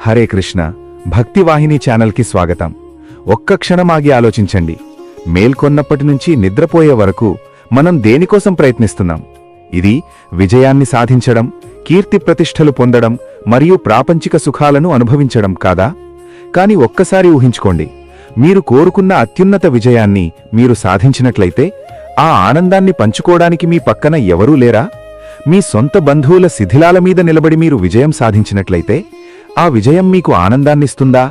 హరే కృష్ణ భక్తివాహిని ఛానల్కి స్వాగతం. ఒక్క క్షణం ఆగి ఆలోచించండి. మేల్కొన్నప్పటి నుంచి నిద్రపోయే వరకు మనం దేనికోసం ప్రయత్నిస్తున్నాం? ఇది విజయాన్ని సాధించడం, కీర్తి ప్రతిష్టలు పొందడం మరియు ప్రాపంచిక సుఖాలను అనుభవించడం కాదా? కాని ఒక్కసారి ఊహించుకోండి, మీరు కోరుకున్న అత్యున్నత విజయాన్ని మీరు సాధించినట్లయితే ఆ ఆనందాన్ని పంచుకోవడానికి మీ పక్కన ఎవరూ లేరా? మీ సొంత బంధువుల శిథిలాల మీద నిలబడి మీరు విజయం సాధించినట్లయితే ఆ విజయం మీకు ఆనందాన్నిస్తుందా,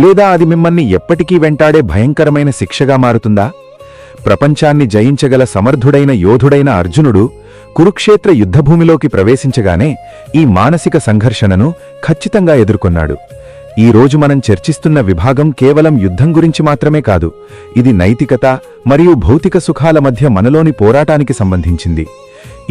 లేదా అది మిమ్మల్ని ఎప్పటికీ వెంటాడే భయంకరమైన శిక్షగా మారుతుందా? ప్రపంచాన్ని జయించగల సమర్థుడైన యోధుడైన అర్జునుడు కురుక్షేత్ర యుద్ధభూమిలోకి ప్రవేశించగానే ఈ మానసిక సంఘర్షణను ఖచ్చితంగా ఎదుర్కొన్నాడు. ఈ రోజు మనం చర్చిస్తున్న విభాగం కేవలం యుద్ధం గురించి మాత్రమే కాదు, ఇది నైతికత మరియు భౌతిక సుఖాల మధ్య మనలోని పోరాటానికి సంబంధించింది.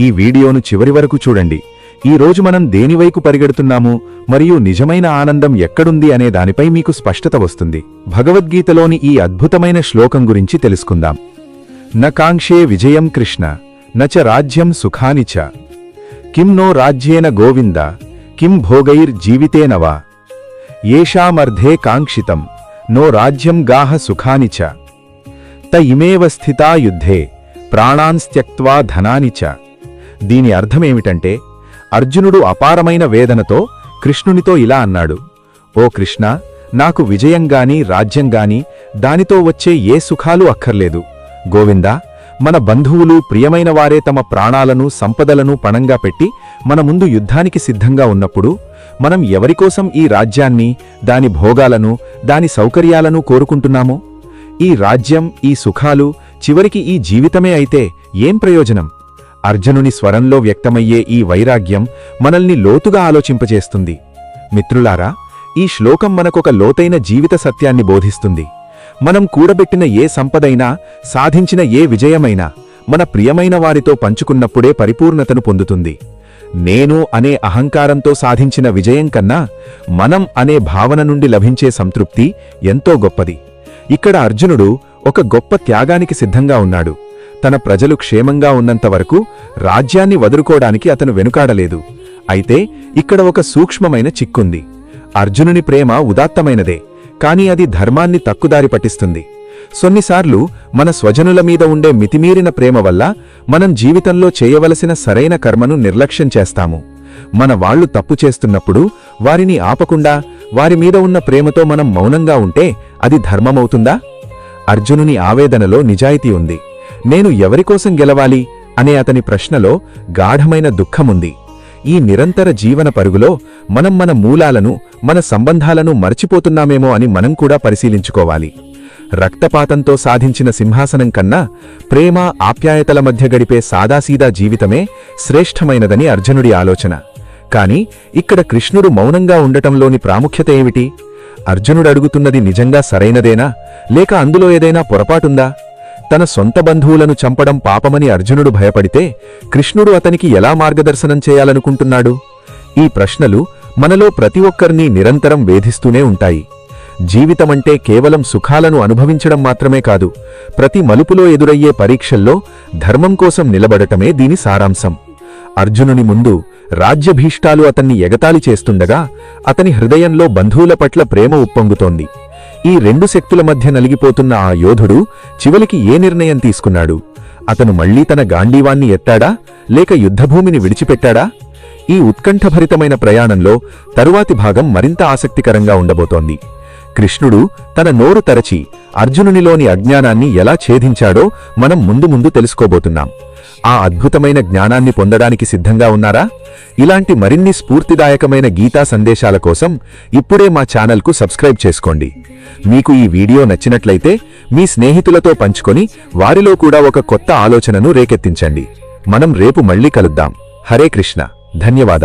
ఈ వీడియోను చివరి వరకు చూడండి. ఈ రోజు మనం దేనివైపు పరిగెడుతున్నాము మరియు నిజమైన ఆనందం ఎక్కడుంది అనే దానిపై మీకు స్పష్టత వస్తుంది. భగవద్గీతలోని ఈ అద్భుతమైన శ్లోకం గురించి తెలుసుకుందాం. న కాంక్షే విజయం కృష్ణ నచ రాజ్యం సుఖాని చ కిం నో రాజ్యేన గోవింద కిం భోగైర్ జీవితేన వా ఏషామర్థే కాంక్షితం నో రాజ్యం గాహ సుఖాని చ త ఇమేవ స్థితా యుద్ధే ప్రాణాన్స్త్యక్త్వా ధనాని చ. దీని అర్థమేమిటంటే, అర్జునుడు అపారమైన వేదనతో కృష్ణునితో ఇలా అన్నాడు: ఓ కృష్ణ, నాకు విజయంగాని రాజ్యంగాని దానితో వచ్చే ఏ సుఖాలు అక్కర్లేదు. గోవిందా, మన బంధువులు ప్రియమైన వారే తమ ప్రాణాలను సంపదలను పణంగా పెట్టి మన ముందు యుద్ధానికి సిద్ధంగా ఉన్నప్పుడు మనం ఎవరికోసం ఈ రాజ్యాన్ని, దాని భోగాలను, దాని సౌకర్యాలను కోరుకుంటున్నాము? ఈ రాజ్యం, ఈ సుఖాలు చివరికి ఈ జీవితమే అయితే ఏం ప్రయోజనం? అర్జునుని స్వరంలో వ్యక్తమయ్యే ఈ వైరాగ్యం మనల్ని లోతుగా ఆలోచింపజేస్తుంది. మిత్రులారా, ఈ శ్లోకం మనకొక లోతైన జీవిత సత్యాన్ని బోధిస్తుంది. మనం కూడబెట్టిన ఏ సంపదైనా, సాధించిన ఏ విజయమైనా మన ప్రియమైన వారితో పంచుకున్నప్పుడే పరిపూర్ణతను పొందుతుంది. నేను అనే అహంకారంతో సాధించిన విజయం కన్నా మనం అనే భావన నుండి లభించే సంతృప్తి ఎంతో గొప్పది. ఇక్కడ అర్జునుడు ఒక గొప్ప త్యాగానికి సిద్ధంగా ఉన్నాడు. తన ప్రజలు క్షేమంగా ఉన్నంతవరకు రాజ్యాన్ని వదులుకోవడానికి అతను వెనుకాడలేదు. అయితే ఇక్కడ ఒక సూక్ష్మమైన చిక్కుంది. అర్జునుని ప్రేమ ఉదాత్తమైనదే, కాని అది ధర్మాన్ని తక్కుదారి పట్టిస్తుంది. కొన్నిసార్లు మన స్వజనుల మీద ఉండే మితిమీరిన ప్రేమ వల్ల మనం జీవితంలో చేయవలసిన సరైన కర్మను నిర్లక్ష్యం చేస్తాము. మన వాళ్లు తప్పు చేస్తున్నప్పుడు వారిని ఆపకుండా వారి మీద ఉన్న ప్రేమతో మనం మౌనంగా ఉంటే అది ధర్మమవుతుందా? అర్జునుని ఆవేదనలో నిజాయితీ ఉంది. నేను ఎవరికోసం గెలవాలి అనే అతని ప్రశ్నలో గాఢమైన దుఃఖముంది. ఈ నిరంతర జీవన పరుగులో మనం మన మూలాలను, మన సంబంధాలను మర్చిపోతున్నామేమో అని మనం కూడా పరిశీలించుకోవాలి. రక్తపాతంతో సాధించిన సింహాసనం కన్నా ప్రేమ, ఆప్యాయతల మధ్య గడిపే సాదాసీదా జీవితమే శ్రేష్టమైనదని అర్జునుడి ఆలోచన. కాని ఇక్కడ కృష్ణుడు మౌనంగా ఉండటంలోని ప్రాముఖ్యత ఏమిటి? అర్జునుడు అడుగుతున్నది నిజంగా సరైనదేనా, లేక అందులో ఏదైనా పొరపాటుందా? తన సొంత బంధువులను చంపడం పాపమని అర్జునుడు భయపడితే కృష్ణుడు అతనికి ఎలా మార్గదర్శనం చేయాలనుకుంటున్నాడు? ఈ ప్రశ్నలు మనలో ప్రతి ఒక్కరినీ నిరంతరం వేధిస్తూనే ఉంటాయి. జీవితమంటే కేవలం సుఖాలను అనుభవించడం మాత్రమే కాదు, ప్రతి మలుపులో ఎదురయ్యే పరీక్షల్లో ధర్మం కోసం నిలబడటమే దీని సారాంశం. అర్జునుని ముందు రాజ్యభీష్టాలు అతన్ని ఎగతాళి చేస్తుండగా అతని హృదయంలో బంధువుల పట్ల ప్రేమ ఉప్పొంగుతోంది. ఈ రెండు శక్తుల మధ్య నలిగిపోతున్న ఆ యోధుడు చివరికి ఏ నిర్ణయం తీసుకున్నాడు? అతను మళ్లీ తన గాంధీవాన్ని ఎత్తాడా, లేక యుద్ధభూమిని విడిచిపెట్టాడా? ఈ ఉత్కంఠభరితమైన ప్రయాణంలో తరువాతి భాగం మరింత ఆసక్తికరంగా ఉండబోతోంది. కృష్ణుడు తన నోరు తరచి అర్జునునిలోని అజ్ఞానాన్ని ఎలా ఛేదించాడో మనం ముందు ముందు తెలుసుకోబోతున్నాం. ఆ అద్భుతమైన జ్ఞానాన్ని పొందడానికి సిద్ధంగా ఉన్నారా? ఇలాంటి మరిన్ని స్ఫూర్తిదాయకమైన గీతా సందేశాల కోసం ఇప్పుడే మా ఛానల్కు సబ్స్క్రైబ్ చేసుకోండి. మీకు ఈ వీడియో నచ్చినట్లయితే మీ స్నేహితులతో పంచుకొని వారిలో కూడా ఒక కొత్త ఆలోచనను రేకెత్తించండి. మనం రేపు మళ్ళీ కలుద్దాం. హరే కృష్ణ. ధన్యవాదాలు.